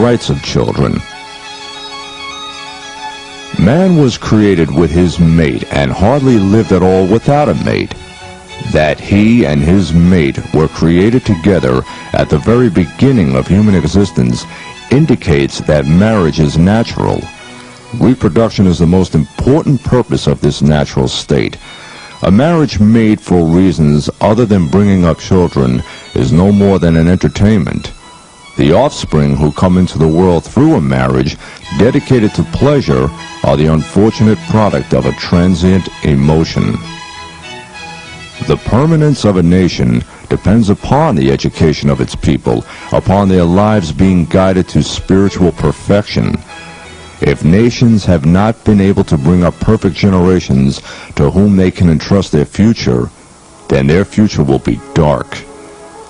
rights of children. Man was created with his mate and hardly lived at all without a mate. That he and his mate were created together at the very beginning of human existence indicates that marriage is natural. Reproduction is the most important purpose of this natural state. A marriage made for reasons other than bringing up children is no more than an entertainment. The offspring who come into the world through a marriage dedicated to pleasure are the unfortunate product of a transient emotion. The permanence of a nation depends upon the education of its people, upon their lives being guided to spiritual perfection. If nations have not been able to bring up perfect generations to whom they can entrust their future, then their future will be dark.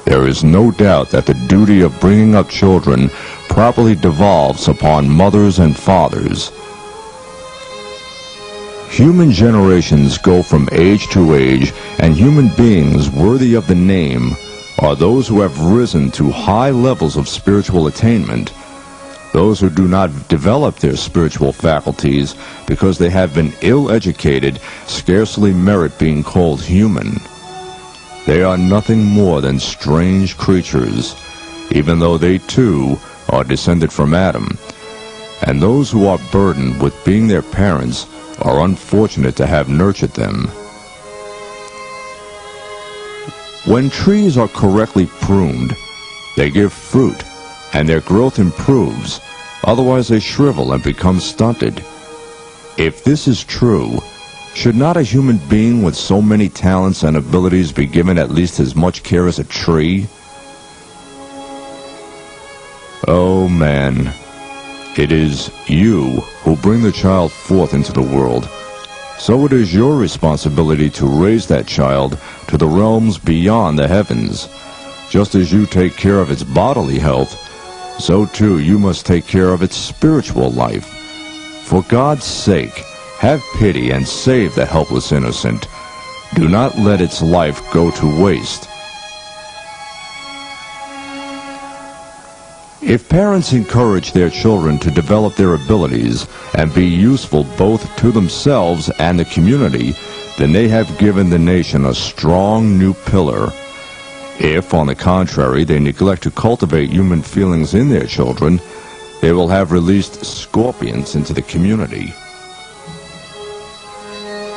There is no doubt that the duty of bringing up children properly devolves upon mothers and fathers. Human generations go from age to age, and human beings worthy of the name are those who have risen to high levels of spiritual attainment. Those who do not develop their spiritual faculties because they have been ill-educated scarcely merit being called human. They are nothing more than strange creatures, even though they too are descended from Adam. And those who are burdened with being their parents are unfortunate to have nurtured them. When trees are correctly pruned, they give fruit, and their growth improves. Otherwise they shrivel and become stunted. If this is true, should not a human being with so many talents and abilities be given at least as much care as a tree? Oh man, it is you who bring the child forth into the world. So it is your responsibility to raise that child to the realms beyond the heavens. Just as you take care of its bodily health, so too you must take care of its spiritual life. For God's sake, have pity and save the helpless innocent. Do not let its life go to waste. If parents encourage their children to develop their abilities and be useful both to themselves and the community, then they have given the nation a strong new pillar. If, on the contrary, they neglect to cultivate human feelings in their children, they will have released scorpions into the community.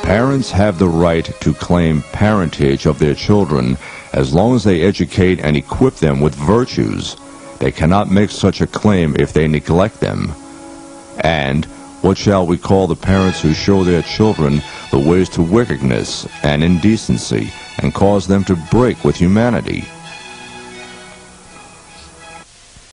Parents have the right to claim parentage of their children as long as they educate and equip them with virtues. They cannot make such a claim if they neglect them. And what shall we call the parents who show their children the ways to wickedness and indecency and cause them to break with humanity?